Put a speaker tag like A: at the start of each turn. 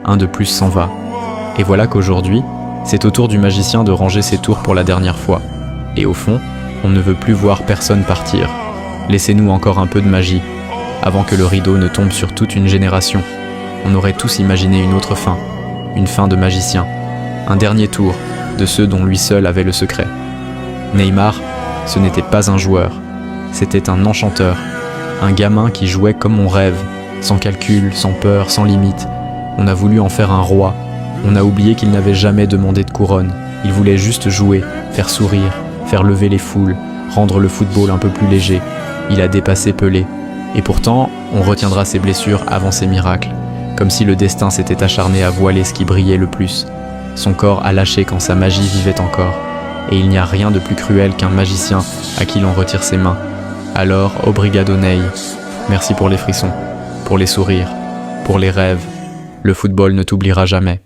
A: un de plus s'en va. Et voilà qu'aujourd'hui, c'est au tour du magicien de ranger ses tours pour la dernière fois. Et au fond, on ne veut plus voir personne partir. Laissez-nous encore un peu de magie, avant que le rideau ne tombe sur toute une génération. On aurait tous imaginé une autre fin, une fin de magicien, un dernier tour de ceux dont lui seul avait le secret. Neymar, ce n'était pas un joueur, c'était un enchanteur, un gamin qui jouait comme on rêve, sans calcul, sans peur, sans limite. On a voulu en faire un roi, on a oublié qu'il n'avait jamais demandé de couronne, il voulait juste jouer, faire sourire, faire lever les foules, rendre le football un peu plus léger. Il a dépassé Pelé, et pourtant, on retiendra ses blessures avant ses miracles, comme si le destin s'était acharné à voiler ce qui brillait le plus. Son corps a lâché quand sa magie vivait encore, et il n'y a rien de plus cruel qu'un magicien à qui l'on retire ses mains. Alors, obrigado Ney, merci pour les frissons, pour les sourires, pour les rêves. Le football ne t'oubliera jamais.